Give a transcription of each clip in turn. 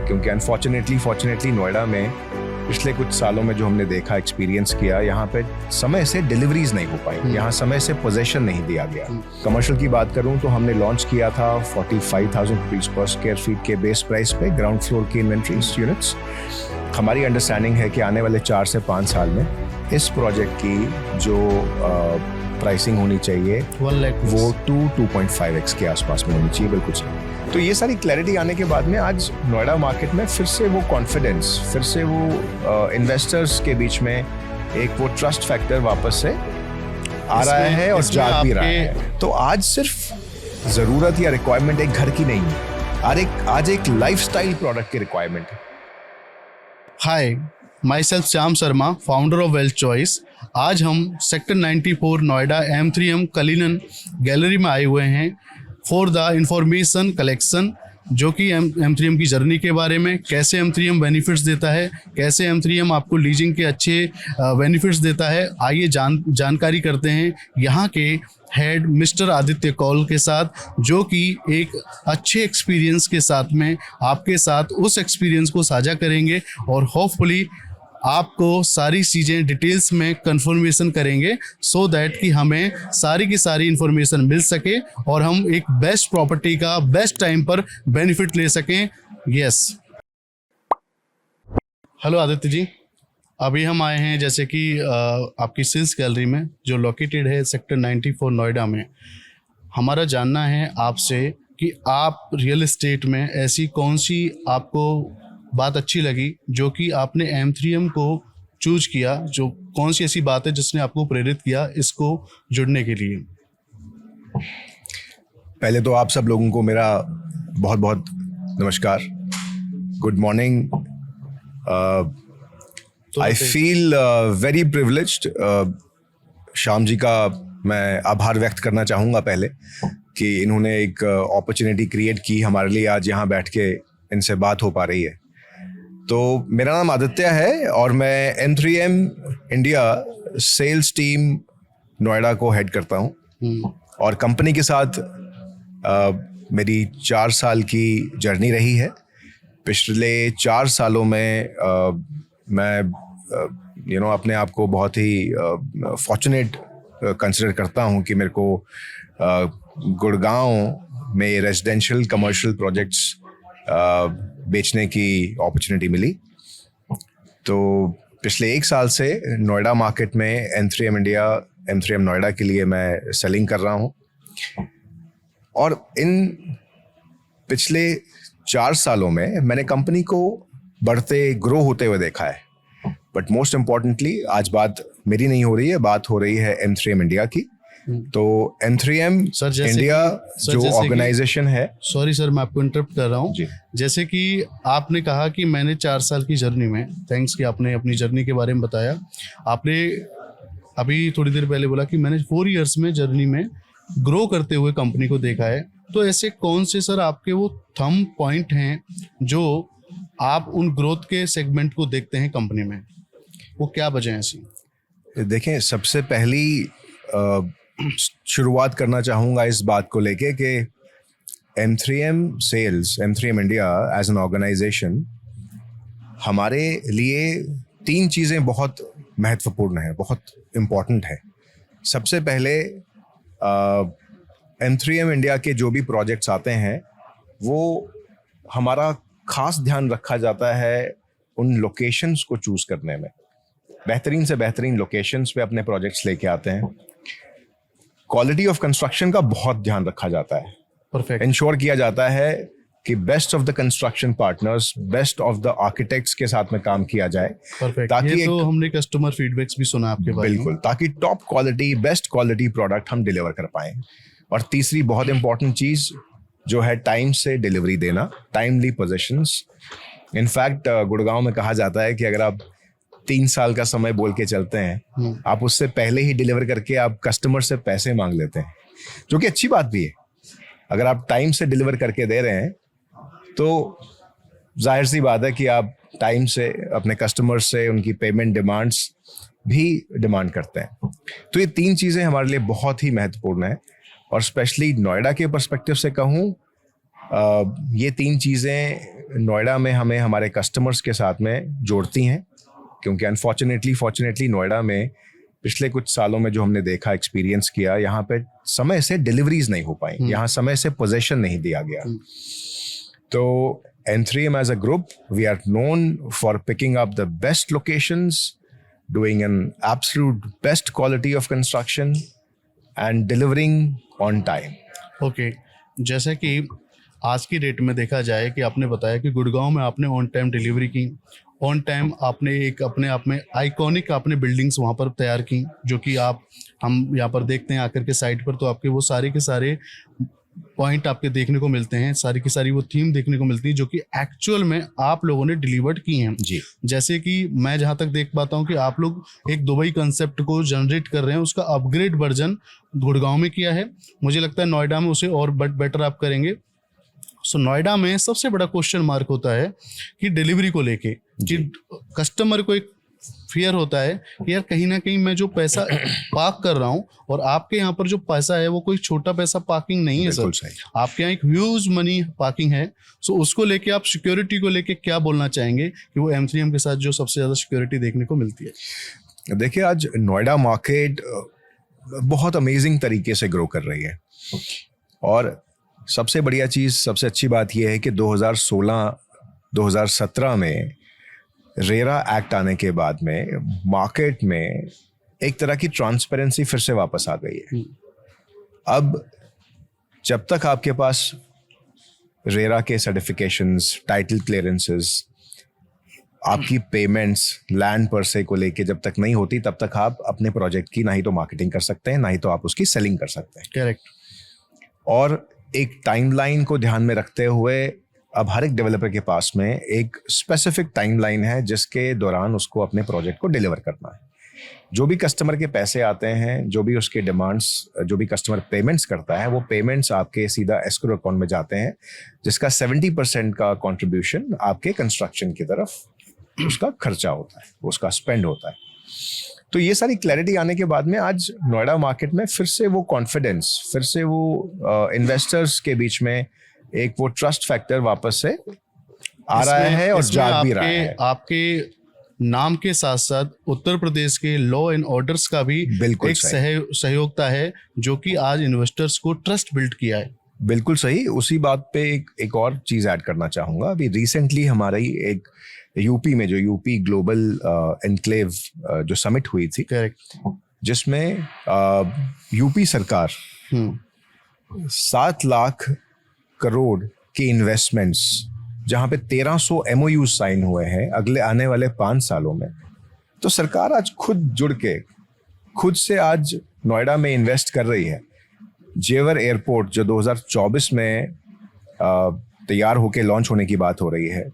क्योंकि फॉर्चुनेटली नोएडा में पिछले कुछ सालों में जो हमने देखा, एक्सपीरियंस किया, यहाँ पे समय से डिलीवरीज नहीं हो पाई, यहाँ समय से पोजेशन नहीं दिया गया। कमर्शियल की बात करूँ तो हमने लॉन्च किया था 45,000 रुपीज पर स्क्वायर फीट के बेस प्राइस पे ग्राउंड फ्लोर की इन्वेंट्री यूनिट्स। हमारी अंडरस्टैंडिंग है कि आने वाले 4 से 5 साल में इस प्रोजेक्ट की जो प्राइसिंग होनी चाहिए वो 2.5x के आसपास में होनी चाहिए, बिल्कुल सही। तो ये सारी क्लैरिटी आने के बाद में आज नोएडा मार्केट में फिर से वो कॉन्फिडेंस, फिर से वो इन्वेस्टर्स के बीच में एक वो ट्रस्ट फैक्टर वापस से आ रहा है और जाग भी रहा है। तो आज सिर्फ ज़रूरत या रिक्वायरमेंट एक घर की नहीं है, आज एक लाइफस्टाइल प्रोडक्ट की रिक्वायरमेंट है। Hi, myself Shyam Sharma, founder of Wealth Choice. आज हम sector 94 Noida M3M Cullinan gallery में आए हुए हैं फॉर द इंफॉर्मेशन कलेक्शन, जो कि M3M की जर्नी के बारे में, कैसे M3M बेनिफिट्स देता है, कैसे M3M आपको लीजिंग के अच्छे बेनिफिट्स देता है। आइए जानकारी करते हैं यहाँ के हेड मिस्टर आदित्य कौल के साथ, जो कि एक अच्छे एक्सपीरियंस के साथ में आपके साथ उस एक्सपीरियंस को साझा करेंगे और होपफुली आपको सारी चीज़ें डिटेल्स में कंफर्मेशन करेंगे, सो दैट कि हमें सारी की सारी इंफॉर्मेशन मिल सके और हम एक बेस्ट प्रॉपर्टी का बेस्ट टाइम पर बेनिफिट ले सकें। यस, हेलो आदित्य जी, अभी हम आए हैं जैसे कि आपकी सेल्स गैलरी में जो लोकेटेड है सेक्टर 94 नोएडा में। हमारा जानना है आपसे कि आप रियल एस्टेट में ऐसी कौन सी आपको बात अच्छी लगी जो कि आपने M3M को चूज किया, जो कौन सी ऐसी बात है जिसने आपको प्रेरित किया इसको जुड़ने के लिए। पहले तो आप सब लोगों को मेरा बहुत बहुत नमस्कार, good morning. I feel very privileged. Shyam ji का मैं आभार व्यक्त करना चाहूँगा पहले कि इन्होंने एक अपॉर्चुनिटी क्रिएट की हमारे लिए, आज यहाँ बैठ के इनसे बात हो पा रही है। तो मेरा नाम आदित्य है और मैं M3M India sales team Noida को हेड करता हूँ और कंपनी के साथ मेरी 4 साल की जर्नी रही है। पिछले 4 सालों में मैं अपने आप को बहुत ही फॉर्चुनेट कंसिडर करता हूँ कि मेरे को गुड़गांव में रेजिडेंशियल कमर्शियल प्रोजेक्ट्स बेचने की अपॉर्चुनिटी मिली। तो पिछले 1 साल से नोएडा मार्केट में M3M नोएडा के लिए मैं सेलिंग कर रहा हूँ और इन पिछले 4 सालों में मैंने कंपनी को बढ़ते ग्रो होते हुए देखा है। बट मोस्ट इम्पॉर्टेंटली आज बात मेरी नहीं हो रही है, बात हो रही है M3M इंडिया की। तो M3M इंडिया जो ऑर्गेनाइजेशन है, सॉरी सर मैं आपको इंटरप्ट कर रहा हूँ। जैसे कि आपने कहा कि मैंने 4 साल की जर्नी में, थैंक्स कि आपने अपनी जर्नी के बारे में बताया। आपने अभी थोड़ी देर पहले बोला कि मैंने 4 इयर्स में जर्नी में ग्रो करते हुए कंपनी को देखा है। तो ऐसे कौन से सर आपके वो थंब पॉइंट हैं जो आप उन ग्रोथ के सेगमेंट को देखते हैं कंपनी में, वो क्या वजह है ऐसी? देखें, सबसे पहली शुरुआत करना चाहूँगा इस बात को लेके कि M3M India as an organisation हमारे लिए 3 चीज़ें बहुत महत्वपूर्ण है, बहुत इम्पॉर्टेंट है। सबसे पहले M3M इंडिया के जो भी प्रोजेक्ट्स आते हैं वो हमारा खास ध्यान रखा जाता है उन लोकेशंस को चूज करने में। बेहतरीन से बेहतरीन लोकेशंस पे अपने प्रोजेक्ट्स लेके आते हैं। क्वालिटी ऑफ कंस्ट्रक्शन का बहुत ध्यान रखा जाता है, परफेक्ट इंश्योर किया जाता है कि best of the construction partners, best of the architects के साथ में काम किया जाए। परफेक्ट, ताकि ये तो हमने कस्टमर फीडबैक्स भी सुना आपके बारे में। बिल्कुल, ताकि top quality, best quality product हम डिलीवर कर पाएं। और तीसरी बहुत इंपॉर्टेंट चीज जो है टाइम से डिलीवरी देना, टाइमली पोजीशंस। इनफैक्ट गुड़गांव में कहा जाता है कि अगर आप 3 साल का समय बोल के चलते हैं, आप उससे पहले ही डिलीवर करके आप कस्टमर से पैसे मांग लेते हैं, जो कि अच्छी बात भी है। अगर आप टाइम से डिलीवर करके दे रहे हैं तो जाहिर सी बात है कि आप टाइम से अपने कस्टमर से उनकी पेमेंट डिमांड्स भी डिमांड करते हैं। तो ये 3 चीज़ें हमारे लिए बहुत ही महत्वपूर्ण है। और स्पेशली नोएडा के पर्सपेक्टिव से कहूँ ये तीन चीज़ें नोएडा में हमें हमारे कस्टमर्स के साथ में जोड़ती हैं, क्योंकि फॉर्चुनेटली नोएडा में पिछले कुछ सालों में जो हमने देखा, एक्सपीरियंस किया, यहाँ पे समय से डिलीवरीज नहीं हो पाई, यहाँ समय से पोजेशन नहीं दिया गया। तो M3M as a group, we are known for picking up the best locations, doing an absolute best quality of construction and delivering on time. Okay, जैसे कि आज की डेट में देखा जाए कि आपने बताया कि गुड़गांव में आपने ऑन टाइम डिलीवरी की, ऑन टाइम आपने एक अपने आप में आइकॉनिक आपने बिल्डिंग्स वहाँ पर तैयार की, जो कि हम यहाँ पर देखते हैं आकर के साइट पर, तो आपके वो सारे के सारे पॉइंट आपके देखने को मिलते हैं, सारी की सारी वो थीम देखने को मिलती है जो कि एक्चुअल में आप लोगों ने डिलीवर्ड की हैं जी। जैसे कि मैं जहाँ तक देख पाता हूँ कि आप लोग एक दुबई कंसेप्ट को जनरेट कर रहे हैं, उसका अपग्रेड वर्जन गुड़गांव में किया है, मुझे लगता है नोएडा में उसे और बेटर आप करेंगे। सो नोएडा में सबसे बड़ा क्वेश्चन मार्क होता है कि डिलीवरी को लेके, कि कस्टमर को एक फियर होता है कि यार कहीं ना कहीं मैं जो पैसा पार्क कर रहा हूँ और आपके यहाँ पर जो पैसा है वो कोई छोटा पैसा पार्किंग नहीं है सर, आपके यहाँ एक ह्यूज मनी पार्किंग है। सो उसको लेके आप सिक्योरिटी को लेके क्या बोलना चाहेंगे कि वो M3M के साथ जो सबसे ज़्यादा सिक्योरिटी देखने को मिलती है? देखिए, आज नोएडा मार्केट बहुत अमेजिंग तरीके से ग्रो कर रही है, और सबसे बढ़िया चीज़, सबसे अच्छी बात यह है कि 2016-2017 में रेरा एक्ट आने के बाद में मार्केट में एक तरह की ट्रांसपेरेंसी फिर से वापस आ गई है। अब जब तक आपके पास रेरा के सर्टिफिकेशंस, टाइटल क्लियरेंसेस, आपकी पेमेंट्स लैंड पर से को लेके जब तक नहीं होती, तब तक आप अपने प्रोजेक्ट की ना ही तो मार्केटिंग कर सकते हैं, ना ही तो आप उसकी सेलिंग कर सकते हैं। करेक्ट। और एक टाइमलाइन को ध्यान में रखते हुए अब हर एक डेवलपर के पास में एक स्पेसिफिक टाइमलाइन है जिसके दौरान उसको अपने प्रोजेक्ट को डिलीवर करना है। जो भी कस्टमर के पैसे आते हैं, जो भी उसके डिमांड्स, जो भी कस्टमर पेमेंट्स करता है, वो पेमेंट्स आपके सीधा एस्क्रो अकाउंट में जाते हैं, जिसका 70% का कंट्रीब्यूशन आपके कंस्ट्रक्शन की तरफ उसका खर्चा होता है, उसका स्पेंड होता है। तो ये सारी क्लैरिटी आने के बाद में आज नोएडा मार्केट में फिर से वो कॉन्फिडेंस, फिर से वो इन्वेस्टर्स के बीच में एक वो ट्रस्ट फैक्टर वापस से आ रहा है और जाग भी रहा है। आपके नाम के साथ साथ उत्तर प्रदेश के लॉ एंड ऑर्डर्स का भी बिल्कुल एक सहयोगता है, जो कि आज इन्वेस्टर्स को ट्रस्ट बिल्ड किया है। बिल्कुल सही। उसी बात पे एक और चीज ऐड करना चाहूंगा। अभी रिसेंटली हमारी एक यूपी में जो यूपी ग्लोबल एनक्लेव जो समिट हुई थी, करेक्ट, जिसमें यूपी सरकार 7 लाख करोड़ के इन्वेस्टमेंट्स, जहां पे 1300 MOU साइन हुए हैं अगले आने वाले 5 सालों में, तो सरकार आज खुद जुड़ के खुद से आज नोएडा में इन्वेस्ट कर रही है। जेवर एयरपोर्ट जो 2024 में तैयार होके लॉन्च होने की बात हो रही है,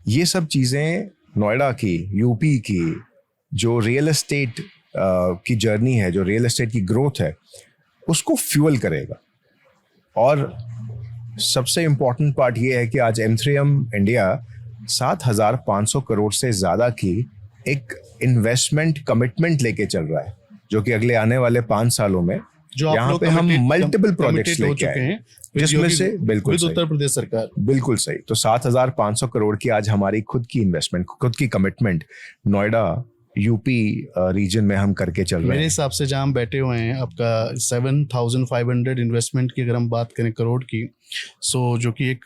ये सब चीज़ें नोएडा की, यूपी की जो रियल एस्टेट की जर्नी है, जो रियल एस्टेट की ग्रोथ है, उसको फ्यूल करेगा। और सबसे इम्पॉर्टेंट पार्ट ये है कि आज M3M इंडिया 7,500 करोड़ से ज़्यादा की एक इन्वेस्टमेंट कमिटमेंट लेके चल रहा है, जो कि अगले आने वाले 5 सालों में यहाँ पे हम मल्टीपल प्रोजेक्ट्स लेके आए हैं, जिसमें से बिल्कुल उत्तर प्रदेश सरकार, बिल्कुल सही। तो 7,500 करोड़ की आज हमारी खुद की इन्वेस्टमेंट, खुद की कमिटमेंट नोएडा यूपी रीजन में हम करके चल रहे हैं। मेरे हिसाब से जहाँ हम बैठे हुए हैं, आपका 7,500 इन्वेस्टमेंट की अगर हम बात करें करोड़ की, सो जो कि एक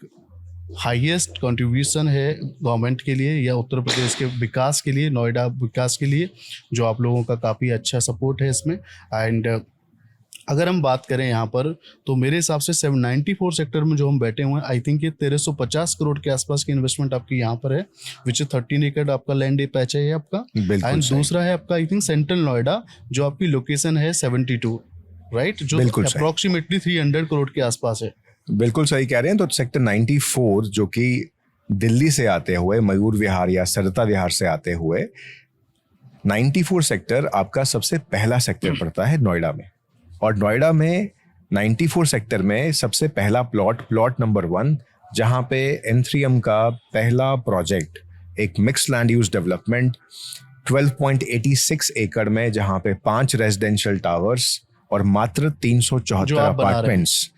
हाईएस्ट कंट्रीब्यूशन है गवर्नमेंट के लिए या उत्तर प्रदेश के विकास के लिए, नोएडा विकास के लिए, जो आप लोगों का काफ़ी अच्छा सपोर्ट है इसमें। एंड अगर हम बात करें यहाँ पर, तो मेरे हिसाब से 794 सेक्टर में जो हम बैठे हुए हैं, आई थिंक ये 1350 करोड़ के आसपास की इन्वेस्टमेंट आपकी यहाँ पर है, विच 13 एकड़ आपका लैंड पैच है आपका। एंड दूसरा है आपका आई थिंक सेंट्रल नोएडा, जो आपकी लोकेशन है 72, राइट, जो अप्रोक्सीमेटली 300 करोड़ के आसपास है। बिल्कुल सही कह रहे हैं। तो सेक्टर 94 जो कि दिल्ली से आते हुए, मयूर विहार या सरता विहार से आते हुए, 94 सेक्टर आपका सबसे पहला सेक्टर पड़ता है नोएडा में। और नोएडा में 94 सेक्टर में सबसे पहला प्लॉट नंबर 1, जहां पे M3M का पहला प्रोजेक्ट, एक मिक्स लैंड यूज डेवलपमेंट 12.86 एकड़ में, जहां पे 5 रेजिडेंशियल टावर्स और मात्र 374 जो आप बना रहे हैं। अपार्टमेंट्स,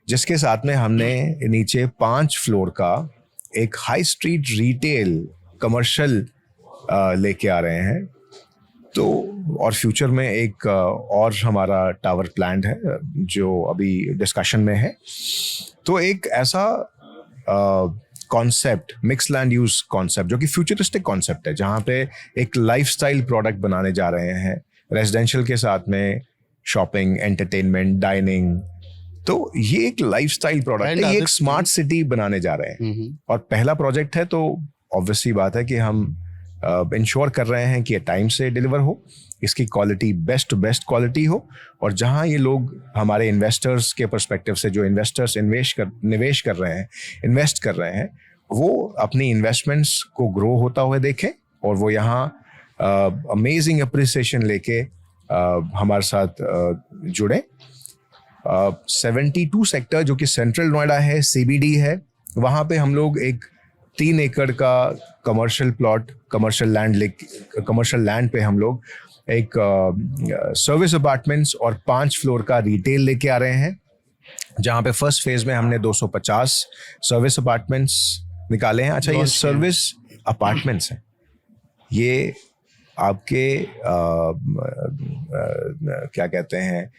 जिसके साथ में हमने नीचे 5 फ्लोर का एक हाई स्ट्रीट रिटेल कमर्शियल लेके आ रहे हैं। तो और फ्यूचर में एक और हमारा टावर प्लान है जो अभी डिस्कशन में है। तो एक ऐसा concept, mix land use concept, जो कि फ्यूचरिस्टिक कॉन्सेप्ट है, जहाँ पे एक लाइफस्टाइल प्रोडक्ट बनाने जा रहे हैं रेजिडेंशियल के साथ में, शॉपिंग, एंटरटेनमेंट, डाइनिंग। तो ये एक लाइफस्टाइल प्रोडक्ट है, ये एक स्मार्ट सिटी बनाने जा रहे हैं। और पहला प्रोजेक्ट है, तो ऑब्वियसली बात है कि हम इंश्योर कर रहे हैं कि ये टाइम से डिलीवर हो, इसकी क्वालिटी बेस्ट क्वालिटी हो, और जहां ये लोग हमारे इन्वेस्टर्स के पर्सपेक्टिव से, जो इन्वेस्टर्स निवेश कर रहे हैं, इन्वेस्ट कर रहे हैं, वो अपनी इन्वेस्टमेंट्स को ग्रो होता हुआ देखें और वो यहाँ अमेजिंग अप्रिसिएशन लेके हमारे साथ जुड़े। 72 सेक्टर जो कि सेंट्रल नोएडा है, CBD है, वहाँ पे हम लोग एक 3 एकड़ का कमर्शियल लैंड पे हम लोग एक सर्विस अपार्टमेंट्स और 5 फ्लोर का रिटेल लेके आ रहे हैं, जहाँ पे फर्स्ट फेज में हमने 250 सर्विस अपार्टमेंट्स निकाले हैं। अच्छा, ये सर्विस अपार्टमेंट्स हैं, ये आपके क्या कहते हैं,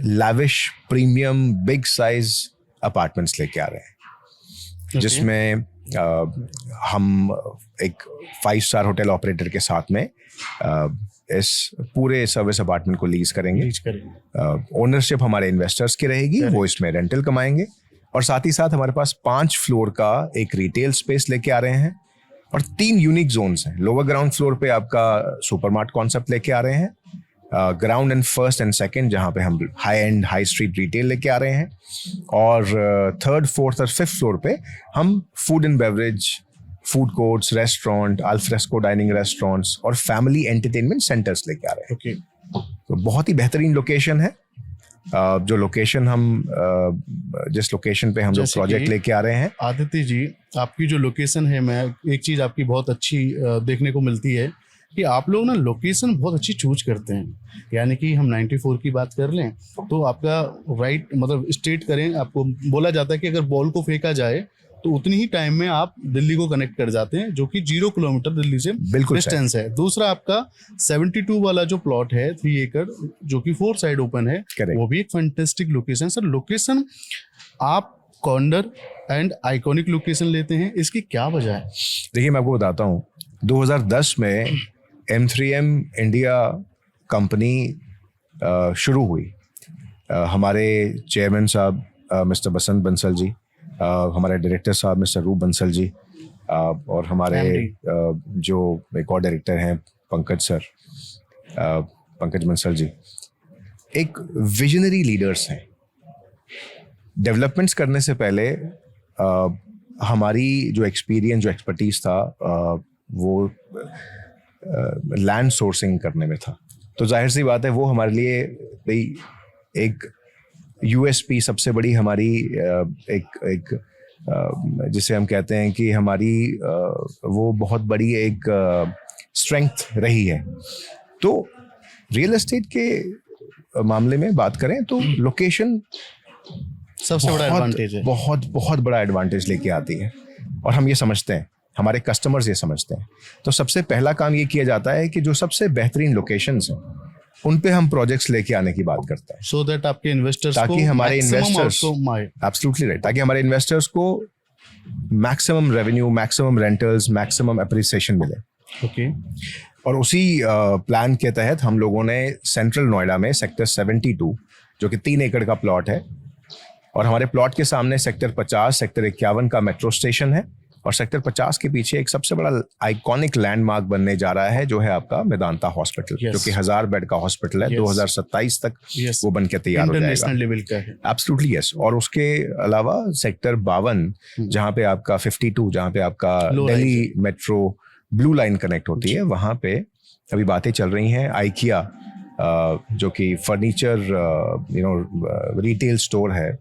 lavish premium big size apartments लेके आ रहे हैं, जिसमें हम एक 5 स्टार होटल ऑपरेटर के साथ में इस पूरे सर्विस अपार्टमेंट को लीज करेंगे। ओनरशिप हमारे इन्वेस्टर्स की रहेगी, वो इसमें रेंटल कमाएंगे, और साथ ही साथ हमारे पास 5 फ्लोर का एक रिटेल स्पेस लेके आ रहे हैं, और 3 यूनिक जोन्स हैं। लोअर ग्राउंड फ्लोर पे आपका सुपरमार्ट कॉन्सेप्ट लेके आ रहे हैं, ground and first and second जहाँ पे हम high and high street retail लेके आ रहे हैं, और 3rd, 4th और 5th फ्लोर पे हम food and beverage, food courts, restaurant, alfresco dining restaurants और फैमिली एंटरटेनमेंट सेंटर्स लेके आ रहे हैं। तो बहुत ही बेहतरीन लोकेशन है। जो लोकेशन जिस लोकेशन पे हम लोग प्रोजेक्ट लेके आ रहे हैं। आदित्य जी, आपकी जो लोकेशन है, मैं एक चीज आपकी बहुत अच्छी देखने को मिलती है कि आप लोग ना लोकेशन बहुत अच्छी चूज करते हैं। यानी कि हम 94 की बात कर लें तो आपका राइट, मतलब स्टेट करें, आपको बोला जाता है कि अगर बॉल को फेंका जाए तो उतनी ही टाइम में आप दिल्ली को कनेक्ट कर जाते हैं, जो कि 0 किलोमीटर दिल्ली से डिस्टेंस है। दूसरा, आपका 72 वाला जो प्लॉट है 3 एकड़, जो कि 4 साइड ओपन है, वो भी एक फैंटास्टिक लोकेशन। सर, लोकेशन आप कॉर्नर एंड आइकॉनिक लोकेशन लेते हैं, इसकी क्या वजह है? देखिए, मैं आपको बताता हूँ। 2010 में M3M इंडिया कंपनी शुरू हुई। हमारे चेयरमैन साहब मिस्टर बसंत बंसल जी, हमारे डायरेक्टर साहब मिस्टर रूप बंसल जी, और हमारे जो एक और डायरेक्टर हैं पंकज बंसल जी, एक विजनरी लीडर्स हैं। डेवलपमेंट्स करने से पहले हमारी जो एक्सपीरियंस, जो एक्सपर्टीज था, वो लैंड सोर्सिंग करने में था। तो जाहिर सी बात है, वो हमारे लिए एक USP, सबसे बड़ी हमारी एक जिसे हम कहते हैं कि हमारी वो बहुत बड़ी एक स्ट्रेंथ रही है। तो रियल एस्टेट के मामले में बात करें तो लोकेशन सबसे बड़ा एडवांटेज है, बहुत बड़ा एडवांटेज लेके आती है, और हम ये समझते हैं, हमारे कस्टमर्स ये समझते हैं। तो सबसे पहला काम ये किया जाता है कि जो सबसे बेहतरीन लोकेशंस हैं उन पे हम प्रोजेक्ट्स लेके आने की बात करते हैं, सो दैट आपके इन्वेस्टर्स ताकि हमारे इन्वेस्टर्स, एब्सोल्युटली राइट, ताकि हमारे इन्वेस्टर्स को maximum revenue, maximum rentals, maximum appreciation मिले। ओके। और उसी प्लान के तहत हम लोगों ने सेंट्रल नोएडा में सेक्टर 72, जो कि 3 एकड़ का प्लॉट है, और हमारे प्लॉट के सामने सेक्टर 50, सेक्टर 51 का मेट्रो स्टेशन है, और सेक्टर 50 के पीछे एक सबसे बड़ा आइकॉनिक लैंडमार्क बनने जा रहा है, जो है आपका मेदांता हॉस्पिटल, जो कि 1000 बेड का हॉस्पिटल है। 2027 तक वो बन के तैयार हो जाएगा, इंटरनेशनल लेवल का है। Absolutely yes. और उसके अलावा सेक्टर 52, जहाँ पे आपका 52, जहाँ पे आपका Delhi metro blue line connect होती है, वहाँ पे अभी बातें चल रही हैं। आइकिया, जो कि फर्नीचर रिटेल स्टोर है,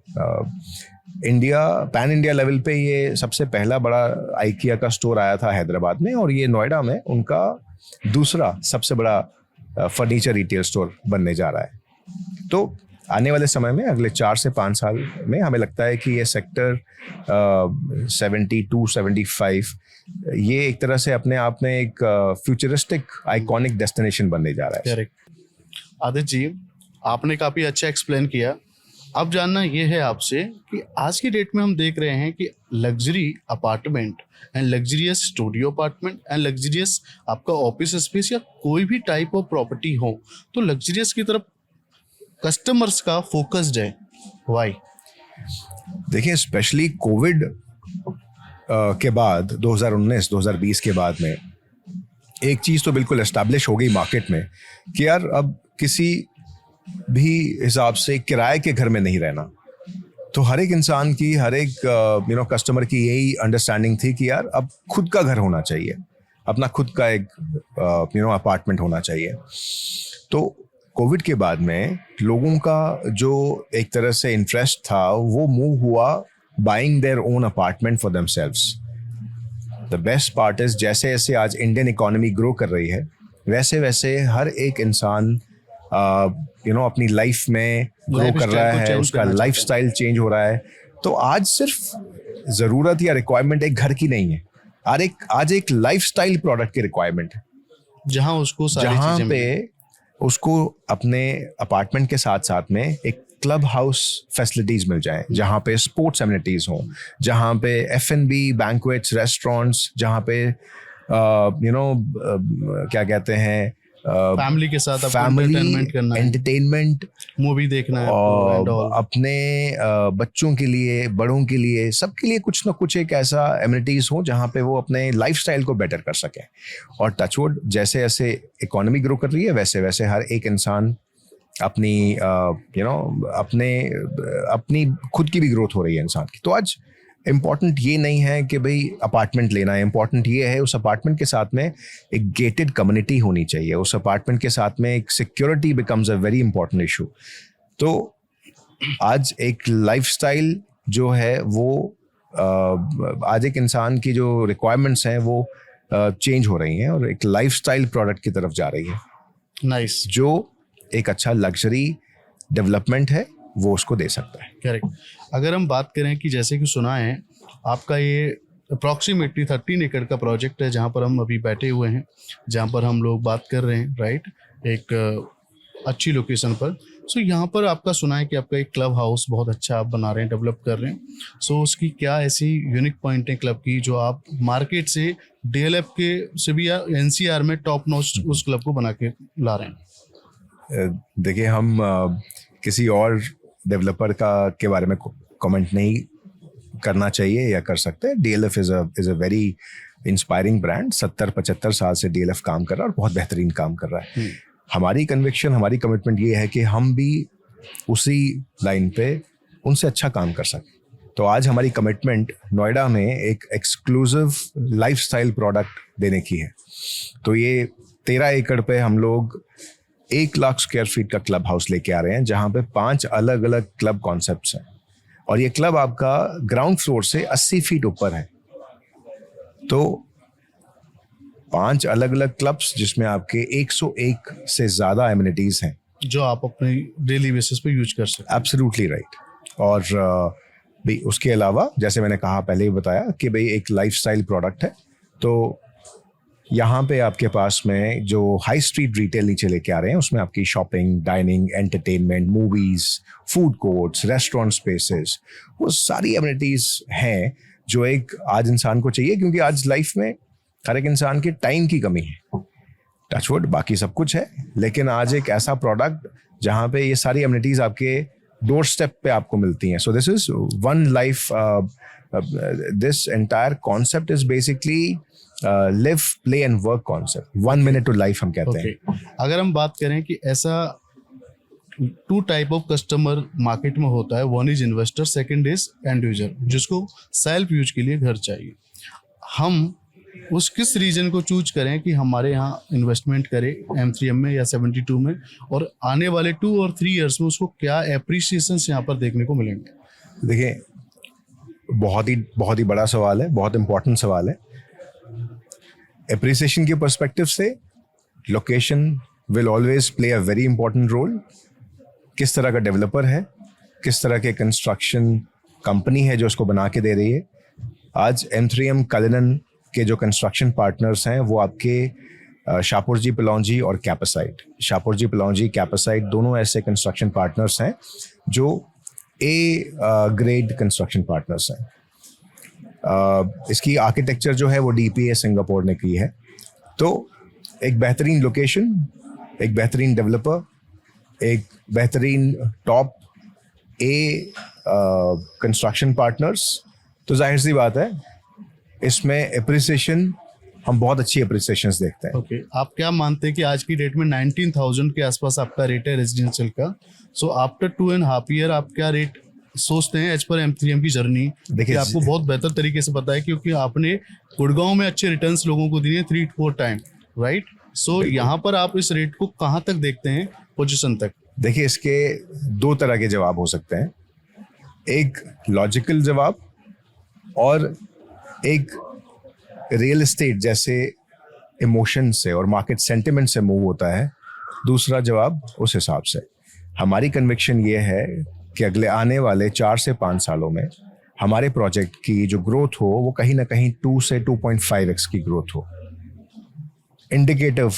पैन इंडिया लेवल पे ये सबसे पहला बड़ा आइकिया का स्टोर आया था हैदराबाद में, और ये नोएडा में उनका दूसरा सबसे बड़ा फर्नीचर रिटेल स्टोर बनने जा रहा है। तो आने वाले समय में अगले 4 से 5 साल में हमें लगता है कि ये सेक्टर 72-75 ये एक तरह से अपने आप में एक फ्यूचरिस्टिक आइकॉनिक डेस्टिनेशन बनने जा रहा है। करेक्ट। आदित्य जी, आपने काफ़ी अच्छा एक्सप्लेन किया। अब जानना ये है आपसे कि आज की डेट में हम देख रहे हैं कि luxury apartment and luxurious studio apartment and luxurious आपका ऑफिस स्पेस या कोई भी टाइप ऑफ प्रॉपर्टी हो, तो लग्जरियस की तरफ कस्टमर्स का फोकस्ड है। वाई? देखिए, स्पेशली कोविड के बाद 2019-2020 के बाद में एक चीज़ तो बिल्कुल एस्टैब्लिश हो गई मार्केट में कि यार अब किसी भी हिसाब से किराए के घर में नहीं रहना। तो हर एक इंसान की, हर एक कस्टमर की यही अंडरस्टैंडिंग थी कि यार अब खुद का घर होना चाहिए, अपना खुद का एक अपार्टमेंट होना चाहिए। तो कोविड के बाद में लोगों का जो एक तरह से इंटरेस्ट था वो मूव हुआ buying their own apartment for themselves. The best part is, जैसे जैसे आज इंडियन इकोनॉमी ग्रो कर रही है वैसे वैसे हर एक इंसान अपनी लाइफ में ग्रो कर रहा है, उसका लाइफस्टाइल चेंज हो रहा है। तो आज सिर्फ ज़रूरत या रिक्वायरमेंट एक घर की नहीं है, आज एक लाइफस्टाइल प्रोडक्ट की रिक्वायरमेंट है, जहां उसको जहाँ पे उसको अपने अपार्टमेंट के साथ साथ में एक क्लब हाउस फैसिलिटीज मिल जाएं, जहाँ पे स्पोर्ट्स एमिनिटीज हों, जहाँ पे F&B, बैंक्वेट्स, रेस्टोरेंट्स, जहाँ पे क्या कहते हैं, फैमिली के साथ फैमिली करना, एंटरटेनमेंट, मूवी देखना है, और अपने बच्चों के लिए, बड़ों के लिए, सबके लिए कुछ ना कुछ एक ऐसा एमिनिटीज हो जहाँ पे वो अपने लाइफस्टाइल को बेटर कर सकें। और टचवुड, जैसे जैसे इकोनॉमी ग्रो कर रही है वैसे वैसे हर एक इंसान अपनी अपनी खुद की भी ग्रोथ हो रही है इंसान की। तो आज इम्पॉर्टेंट ये नहीं है कि भाई अपार्टमेंट लेना है, इम्पॉर्टेंट ये है उस अपार्टमेंट के साथ में एक गेटेड कम्युनिटी होनी चाहिए, उस अपार्टमेंट के साथ में एक security becomes a very important issue. तो आज एक लाइफस्टाइल जो है वो आज एक इंसान की जो रिक्वायरमेंट्स हैं वो चेंज हो रही हैं और एक लाइफस्टाइल प्रोडक्ट की तरफ जा रही है। नाइस। जो एक अच्छा लग्जरी डेवलपमेंट है वो उसको दे सकता है। करेक्ट। अगर हम बात करें कि जैसे कि सुना है आपका ये अप्रॉक्सीमेटली 13 एकड़ का प्रोजेक्ट है जहाँ पर हम अभी बैठे हुए हैं, जहाँ पर हम लोग बात कर रहे हैं, राइट, एक अच्छी लोकेशन पर। सो यहाँ पर आपका सुना है कि आपका एक क्लब हाउस बहुत अच्छा आप बना रहे हैं, डेवलप कर रहे हैं। सो उसकी क्या ऐसी यूनिक पॉइंट है क्लब की जो आप मार्केट से DLF के से भी या NCR में टॉप नॉच उस क्लब को बना के ला रहे हैं? देखिए, हम किसी और डेवलपर के बारे में कमेंट नहीं करना चाहिए या कर सकते हैं। DLF is a very inspiring brand. 70-75 साल से DLF काम कर रहा है और बहुत बेहतरीन काम कर रहा है। हमारी कन्विक्शन, हमारी कमिटमेंट ये है कि हम भी उसी लाइन पे उनसे अच्छा काम कर सकें। तो आज हमारी कमिटमेंट नोएडा में एक एक्सक्लूसिव लाइफस्टाइल प्रोडक्ट देने की है। तो ये 13 एकड़ पे हम लोग 1 लाख स्क्वायर फीट का क्लब हाउस लेके आ रहे हैं, जहाँ पे 5 अलग अलग क्लब कॉन्सेप्ट्स हैं और ये क्लब आपका ग्राउंड फ्लोर से 80 फीट ऊपर है। तो 5 अलग अलग क्लब्स जिसमें आपके 101 से ज़्यादा एमिनिटीज हैं जो आप अपने डेली बेसिस पे यूज कर सकते हैं। Absolutely right. और भी उसके अलावा जैसे मैंने कहा, पहले ही बताया कि भाई एक लाइफस्टाइल प्रोडक्ट है। तो यहाँ पे आपके पास में जो हाई स्ट्रीट रिटेल नीचे लेके आ रहे हैं उसमें आपकी shopping, dining, entertainment, movies, food courts, restaurant spaces, वो सारी एमिनिटीज हैं जो एक आज इंसान को चाहिए, क्योंकि आज लाइफ में हर एक इंसान के टाइम की कमी है। टचवुड, बाकी सब कुछ है, लेकिन आज एक ऐसा प्रोडक्ट जहाँ पे ये सारी एमिनिटीज आपके डोर स्टेप पे आपको मिलती हैं। So this is one life, this entire concept is basically live, play and work concept, 1 minute to life हम कहते हैं। अगर हम बात करें कि ऐसा 2 टाइप ऑफ कस्टमर मार्केट में होता है, 1 is investor, 2nd is and user, जिसको सेल्फ यूज के लिए घर चाहिए। हम उस किस रीजन को चूज करें कि हमारे यहाँ इन्वेस्टमेंट करे M3M में या 72 में, और आने वाले 2 और 3 ईयर्स में उसको क्या एप्रिसिएशन यहाँ पर देखने को मिलेंगे? देखिए, बहुत ही बड़ा सवाल है, बहुत इंपॉर्टेंट सवाल है। एप्रिसिएशन के पर्सपेक्टिव से location will always play a very important role. किस तरह का डेवलपर है, किस तरह के कंस्ट्रक्शन कंपनी है जो उसको बना के दे रही है। आज M3M कलिनन के जो कंस्ट्रक्शन पार्टनर्स हैं वो आपके शाहपुर पिलौंजी और कैपेसाइट, शाहपुर पिलौंजी कैपेसाइट दोनों ऐसे कंस्ट्रक्शन पार्टनर्स हैं जो ए ग्रेड कंस्ट्रक्शन पार्टनर्स हैं। इसकी आर्किटेक्चर जो है वो DPA सिंगापुर ने की है। तो एक बेहतरीन लोकेशन, एक बेहतरीन डेवलपर, एक बेहतरीन टॉप ए कंस्ट्रक्शन पार्टनर्स, तो जाहिर सी बात है इसमें अप्रिसिएशन, हम बहुत अच्छी अप्रिसिएशंस देखते हैं। ओके, आप क्या मानते हैं कि आज की डेट में 19,000 के आसपास आपका रेट है रेजिडेंशियल का, सो आफ्टर 2.5 ईयर आप क्या रेट सोचते हैं एज पर M3M की जर्नी? देखिए आपको बहुत बेहतर तरीके से पता है क्योंकि आपने गुड़गांव में अच्छे रिटर्न्स लोगों को दिए 3 to 4 टाइम, राइट? सो यहाँ पर आप इस रेट को कहाँ तक देखते हैं, पोजीशन तक? देखिए इसके 2 तरह के जवाब हो सकते हैं, एक लॉजिकल जवाब और एक रियल एस्टेट जैसे इमोशन से और मार्केट सेंटिमेंट से मूव होता है, दूसरा जवाब उस हिसाब से। हमारी कन्विक्शन ये है कि अगले आने वाले 4 से 5 सालों में हमारे प्रोजेक्ट की जो ग्रोथ हो वो कहीं ना कहीं 2 से 2.5x की ग्रोथ हो। इंडिकेटिव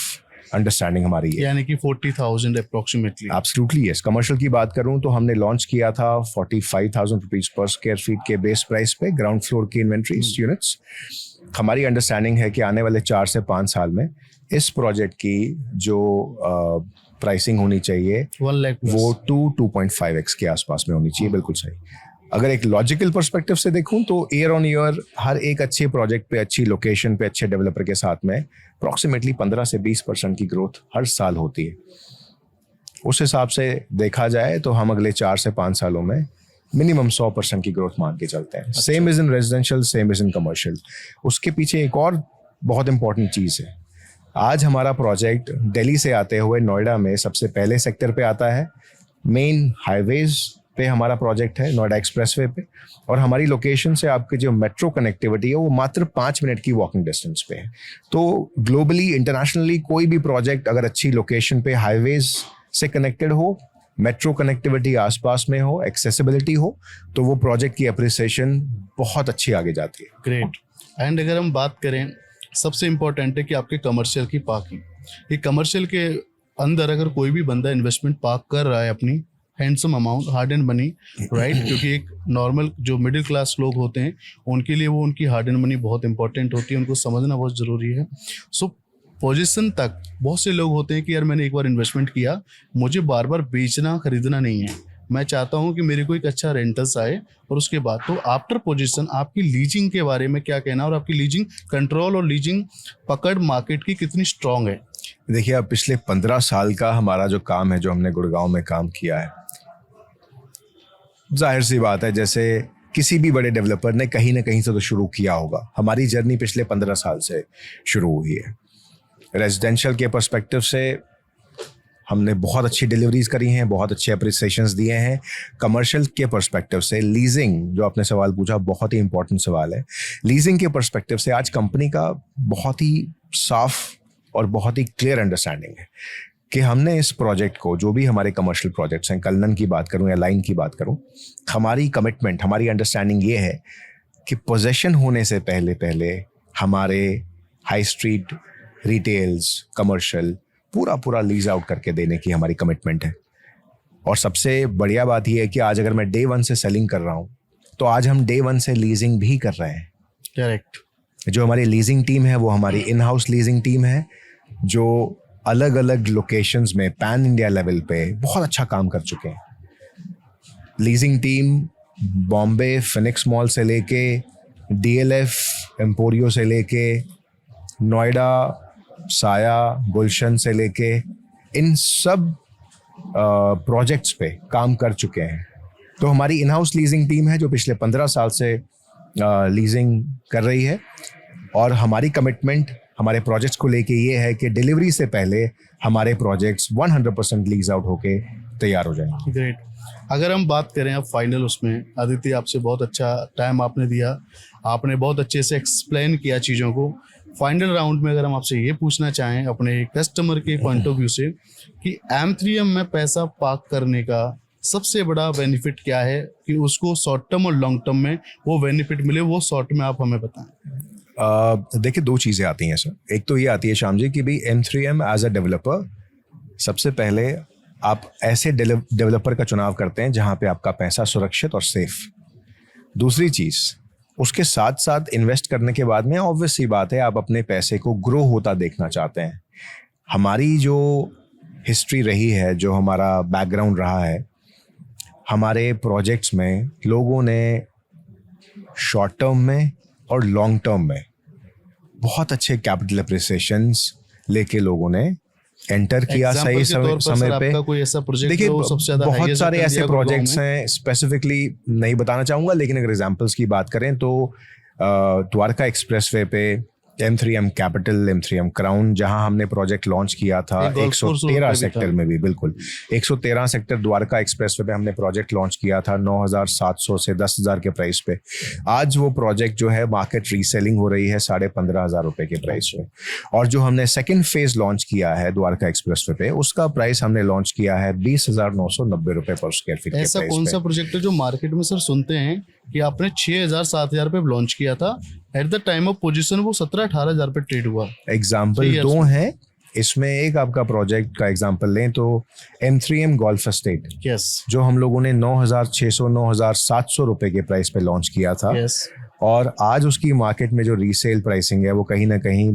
अंडरस्टैंडिंग हमारी है, यानी कि 40,000 अप्रोक्सीमेटली। Absolutely yes. कमर्शियल की बात करूं तो हमने लॉन्च किया था 45,000 रुपीज पर स्क्वायर फीट के बेस प्राइस पे ग्राउंड फ्लोर की इन्वेंट्री यूनिट्स। हमारी अंडरस्टैंडिंग है कि आने वाले 4 से 5 साल में इस प्रोजेक्ट की जो प्राइसिंग होनी चाहिए 1 लाख वो 2.5x के आसपास में होनी चाहिए। बिल्कुल सही। अगर एक लॉजिकल पर्सपेक्टिव से देखूं तो ईयर ऑन ईयर हर एक अच्छे प्रोजेक्ट पे, अच्छी लोकेशन पे, अच्छे डेवलपर के साथ में अप्रॉक्सीमेटली 15 से 20% की ग्रोथ हर साल होती है। उस हिसाब से देखा जाए तो हम अगले 4 से 5 सालों में मिनिमम 100% की ग्रोथ मान के चलते हैं। Same is in residential, same is in commercial. उसके पीछे एक और बहुत इंपॉर्टेंट चीज़ है। आज हमारा प्रोजेक्ट दिल्ली से आते हुए नोएडा में सबसे पहले सेक्टर पे आता है, मेन हाईवेज पे हमारा प्रोजेक्ट है, नोएडा एक्सप्रेसवे पे, और हमारी लोकेशन से आपकी जो मेट्रो कनेक्टिविटी है वो मात्र 5 मिनट की वॉकिंग डिस्टेंस पे है। तो ग्लोबली, इंटरनेशनली कोई भी प्रोजेक्ट अगर अच्छी लोकेशन पे हाईवेज से कनेक्टेड हो, मेट्रो कनेक्टिविटी आसपास में हो, एक्सेसिबिलिटी हो, तो वो प्रोजेक्ट की अप्रिसिएशन बहुत अच्छी आगे जाती है। ग्रेट। एंड अगर हम बात करें, सबसे इम्पोर्टेंट है कि आपके कमर्शियल की पार्किंग, ये कमर्शियल के अंदर अगर कोई भी बंदा इन्वेस्टमेंट पार्क कर रहा है अपनी handsome amount, hard and money, right, क्योंकि एक नॉर्मल जो मिडिल क्लास लोग होते हैं उनके लिए वो उनकी हार्ड एंड मनी बहुत इंपॉर्टेंट होती है, उनको समझना बहुत ज़रूरी है। सो पोजीशन तक बहुत से लोग होते हैं कि यार मैंने एक बार इन्वेस्टमेंट किया, मुझे बार बार बेचना खरीदना नहीं है, मैं चाहता हूं कि मेरे को एक अच्छा रेंटल्स आए। और उसके बाद तो आफ्टर पोजीशन आपकी लीजिंग के बारे में क्या कहना, और आपकी लीजिंग कंट्रोल और लीजिंग पकड़ मार्केट की कितनी स्ट्रांग है? देखिए, अब पिछले 15 साल का हमारा जो काम है, जो हमने गुड़गांव में काम किया है, जाहिर सी बात है जैसे किसी भी बड़े डेवलपर ने कहीं ना कहीं से तो शुरू किया होगा। हमारी जर्नी पिछले 15 साल से शुरू हुई है। रेजिडेंशियल के पर्सपेक्टिव से हमने बहुत अच्छी डिलीवरीज करी हैं, बहुत अच्छे अप्रिसिएशंस दिए हैं। कमर्शियल के पर्सपेक्टिव से लीजिंग, जो आपने सवाल पूछा, बहुत ही इंपॉर्टेंट सवाल है। लीजिंग के पर्सपेक्टिव से आज कंपनी का बहुत ही साफ और बहुत ही क्लियर अंडरस्टैंडिंग है कि हमने इस प्रोजेक्ट को, जो भी हमारे कमर्शियल प्रोजेक्ट्स हैं, कलिनन की बात करूं या लाइन की बात करूं, हमारी कमिटमेंट, हमारी अंडरस्टैंडिंग ये है कि पोजेशन होने से पहले पहले हमारे हाई स्ट्रीट रिटेल्स, कमर्शियल पूरा लीज आउट करके देने की हमारी कमिटमेंट है। और सबसे बढ़िया बात यह है कि आज अगर मैं डे 1 से सेलिंग कर रहा हूं तो आज हम डे 1 से लीजिंग भी कर रहे हैं। करेक्ट। जो हमारी लीजिंग टीम है वो हमारी इन हाउस लीजिंग टीम है, जो अलग अलग लोकेशंस में पैन इंडिया लेवल पे बहुत अच्छा काम कर चुके हैं। Leasing team Bombay Phoenix mall से लेके DLF एम्पोरियो से लेके नोएडा साया गुलशन से लेके इन सब प्रोजेक्ट्स पे काम कर चुके हैं। तो हमारी इन हाउस लीजिंग टीम है जो पिछले 15 साल से लीजिंग कर रही है, और हमारी कमिटमेंट हमारे प्रोजेक्ट्स को लेके ये है कि डिलीवरी से पहले हमारे प्रोजेक्ट्स 100% लीज आउट होके तैयार हो जाएंगे। ग्रेट। अगर हम बात करें अब फाइनल उसमें, आदित्य आपसे बहुत अच्छा टाइम आपने दिया, आपने बहुत अच्छे से एक्सप्लेन किया चीज़ों को। फाइनल राउंड में अगर हम आपसे ये पूछना चाहें अपने कस्टमर के पॉइंट ऑफ व्यू से कि M3M में पैसा पार्क करने का सबसे बड़ा बेनिफिट क्या है कि उसको शॉर्ट टर्म और लॉन्ग टर्म में वो बेनिफिट मिले, वो शॉर्ट में आप हमें बताएं। देखिए, दो चीज़ें आती हैं सर। एक तो ये आती है श्याम जी कि भाई M3M एज अ डेवलपर, सबसे पहले आप ऐसे डेवलपर का चुनाव करते हैं जहां पे आपका पैसा सुरक्षित और सेफ। दूसरी चीज़, उसके साथ साथ इन्वेस्ट करने के बाद में ऑब्वियस सी बात है आप अपने पैसे को ग्रो होता देखना चाहते हैं। हमारी जो हिस्ट्री रही है, जो हमारा बैकग्राउंड रहा है, हमारे प्रोजेक्ट्स में लोगों ने शॉर्ट टर्म में और लॉन्ग टर्म में बहुत अच्छे कैपिटल अप्रिसिएशंस लेके लोगों ने एंटर किया सही समय पे। कोई ऐसा प्रोजेक्ट देखिए, सबसे ज्यादा बहुत सारे ऐसे प्रोजेक्ट्स हैं, स्पेसिफिकली नहीं बताना चाहूंगा, लेकिन अगर एग्जांपल्स की बात करें तो द्वारका एक्सप्रेसवे पे M3M कैपिटल, M3M क्राउन, जहां हमने प्रोजेक्ट लॉन्च किया था 113 सेक्टर में भी, बिल्कुल 113 सेक्टर द्वारका एक्सप्रेसवे पे हमने प्रोजेक्ट लॉन्च किया था 9,700 से 10,000 के प्राइस पे। आज वो प्रोजेक्ट जो है मार्केट रीसेलिंग हो रही है 15,500 रुपए के प्राइस पे। और जो हमने सेकेंड फेज लॉन्च किया है द्वारका एक्सप्रेसवे पे, उसका प्राइस हमने लॉन्च किया है 20,990 रुपए पर स्क्वायर फीट। ऐसा कौन सा प्रोजेक्ट है जो मार्केट में सर सुनते हैं कि आपने 6,000-7,000 पे लॉन्च किया था, at the time of position वो 17-18,000 पे ट्रेड हुआ? एग्जाम्पल दो हैं इसमें। एक आपका प्रोजेक्ट का एग्जाम्पल लें तो M3M गोल्फ एस्टेट, जो हम लोगों ने 9,600 9,700 रुपए के प्राइस पे लॉन्च किया था। और आज उसकी मार्केट में जो रीसेल प्राइसिंग है वो कहीं ना कहीं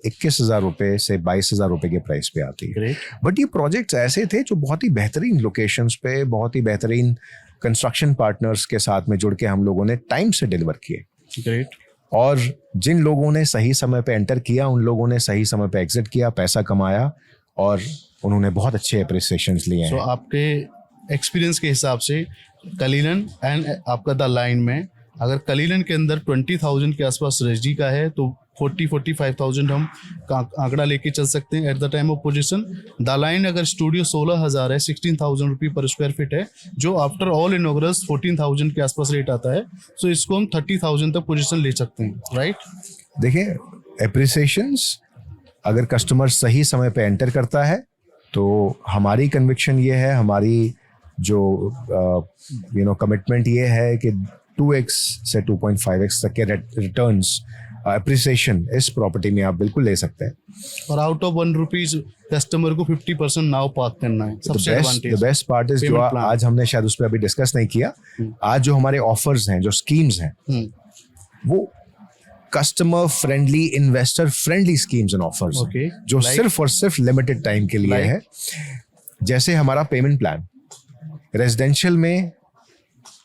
21,000 रुपए से 22,000 रुपए के प्राइस पे आती है। बट ये प्रोजेक्ट्स ऐसे थे जो बहुत ही बेहतरीन लोकेशंस पे, बहुत ही बेहतरीन कंस्ट्रक्शन पार्टनर्स के साथ में जुड़ के हम लोगों ने टाइम से डिलीवर किए। और जिन लोगों ने सही समय पे एंटर किया, उन लोगों ने सही समय पे एग्जिट किया, पैसा कमाया और उन्होंने बहुत अच्छे अप्रिसिएशंस लिए हैं। आपके एक्सपीरियंस के हिसाब से कलीलन एंड आपका द लाइन में, अगर कलीलन के अंदर 20,000 के आसपास रेजी का है तो 40-45,000 हम आंकड़ा लेके चल सकते हैं at the time of position. The line अगर स्टूडियो 16,000 है, 16,000 रुपये पर स्क्वायर फीट है, जो आफ्टर ऑल इनॉग्रल्स 14,000 के आसपास रेट आता है, सो इसको हम 30,000 तक पोजीशन ले सकते हैं, राइट? देखिए, एप्रिसिएशंस अगर कस्टमर सही समय पे एंटर करता है तो हमारी कन्विक्शन ये है, हमारी जो कमिटमेंट ये है कि 2x से 2.5x तक के रिटर्न्स अप्रिसिएशन इस प्रॉपर्टी में आप बिल्कुल ले सकते हैं। और आउट ऑफ 1 रुपीज कस्टमर को 50% नाउ पार्क करना है, सबसे advantage. The best part is जो आज हमने शायद उस पर अभी डिस्कस नहीं किया, आज जो हमारे ऑफर्स हैं, जो स्कीम्स हैं, वो customer friendly, investor friendly schemes and offers, जो सिर्फ और सिर्फ लिमिटेड टाइम के लिए है। जैसे हमारा पेमेंट प्लान, रेजिडेंशियल में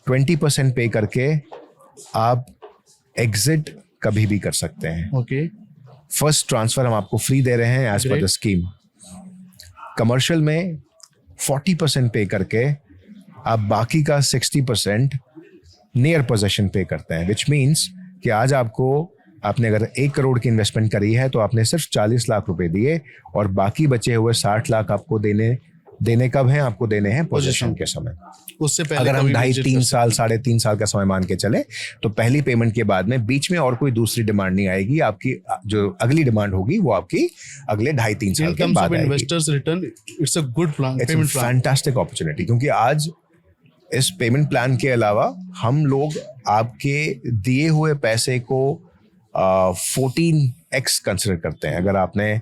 20% पे करके आप एग्जिट कभी भी कर सकते हैं। फर्स्ट ट्रांसफर हम आपको फ्री दे रहे हैं as per the scheme. Commercial में 40% पे करके आप बाकी का 60% नियर पोजेशन पे करते हैं, विच मीन्स कि आज आपने अगर 1 करोड़ की इन्वेस्टमेंट करी है तो आपने सिर्फ 40 लाख रुपए दिए और बाकी बचे हुए 60 लाख आपको देने कब हैं? आपको देने हैं पोजीशन के समय। उससे पहले अगर हम 2.5-3 साल, 3.5 साल का समय मान के चले तो पहली पेमेंट के बाद में बीच में और कोई दूसरी डिमांड नहीं आएगी। आपकी जो अगली डिमांड होगी वो आपकी अगले 2.5-3 साल के बाद आएगी। Investors return, it's a good plan, payment plan, fantastic opportunity. क्योंकि आज इस पेमेंट प्लान के अलावा हम लोग आपके दिए हुए पैसे को 14x कंसिडर करते हैं। अगर आपने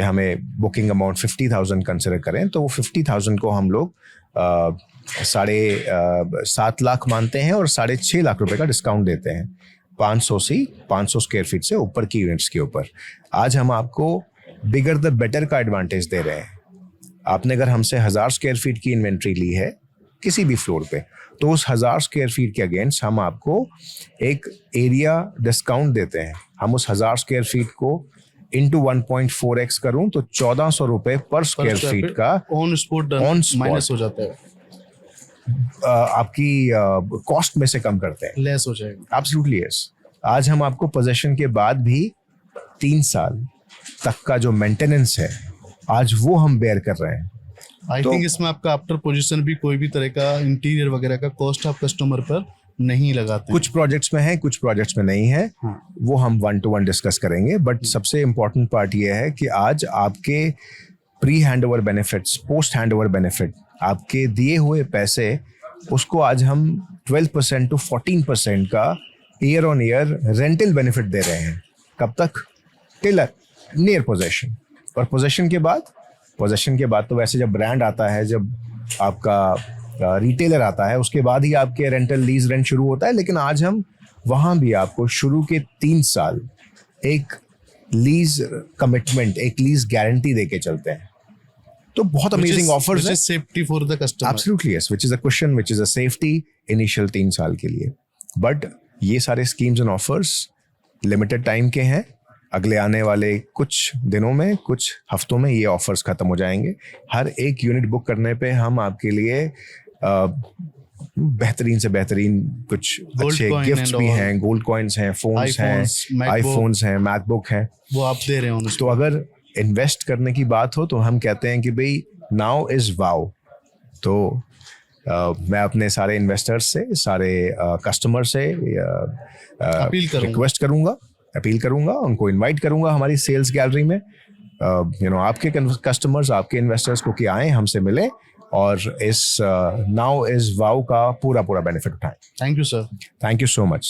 हमें बुकिंग अमाउंट 50,000 कंसिडर करें तो वो 50,000 को हम लोग 7.5 लाख मानते हैं और 6.5 लाख रुपए का डिस्काउंट देते हैं 500 स्क्वायर फीट से ऊपर की यूनिट्स के ऊपर। आज हम आपको बिगर द बेटर का एडवांटेज दे रहे हैं। आपने अगर हमसे 1,000 स्क्वायर फीट की इन्वेंट्री ली है किसी भी फ्लोर पे, तो उस 1,000 स्क्वायर फीट के अगेंस्ट हम आपको एक एरिया डिस्काउंट देते हैं। हम उस 1,000 स्क्वायर फीट को इंटू 1.4x करूं तो 1,400 रुपए पर स्क्वायर फीट का ऑन स्पॉट माइनस हो जाता है, आपकी कॉस्ट में से कम करते हैं, लेस हो जाएगा। Absolutely yes. आज हम आपको पोजेशन के बाद भी 3 साल तक का जो मेंटेनेंस है आज वो हम बेयर कर रहे हैं। आई थिंक इसमें आपका आफ्टर पोजीशन भी कोई भी तरह का इंटीरियर वगैरह का कॉस्ट आप कस्टमर पर नहीं लगाते कुछ प्रोजेक्ट्स में है, कुछ प्रोजेक्ट्स में नहीं है, हाँ। वो हम 1-to-1 डिस्कस करेंगे। बट सबसे इम्पोर्टेंट पार्ट ये है कि आज आपके pre hand over benefits, post hand over benefit, आपके दिए हुए पैसे, उसको आज हम 12% to 14% का year on year rental benefit दे रहे हैं। कब तक? Till near possession. और पोजेशन के बाद तो वैसे जब ब्रांड आता है, जब आपका रिटेलर आता है, उसके बाद ही आपके रेंटल लीज रेंट शुरू होता है। लेकिन आज हम वहाँ भी आपको शुरू के 3 साल एक लीज कमिटमेंट, एक लीज गारंटी दे के चलते हैं। तो बहुत अमेजिंग ऑफर्स है। Safety for the customer. Absolutely yes, which is a question, which is a safety initial 3 साल के लिए। बट ये सारे schemes and offers limited time के हैं। अगले आने वाले कुछ दिनों में, कुछ हफ्तों में ये ऑफर्स खत्म हो जाएंगे। हर एक यूनिट बुक करने पे हम आपके लिए बेहतरीन से बेहतरीन कुछ Gold अच्छे coin गिफ्ट्स and भी all. हैं, गोल्ड कॉइन्स हैं, फोन्स हैं, iPhones, MacBook. आईफोन्स हैं, मैकबुक हैं। वो आप दे रहे हो तो अगर इन्वेस्ट करने की बात हो तो हम कहते हैं कि भाई नाउ इज वाओ। तो मैं अपने सारे इन्वेस्टर्स से, सारे कस्टमर से अपील करूंगा, उनको इनवाइट करूंगा हमारी सेल्स गैलरी में। आपके कस्टमर्स, आपके इन्वेस्टर्स को कि आए, हमसे मिले और इस नाउ इज वाओ का पूरा बेनिफिट उठाएं। Thank you sir. Thank you so much.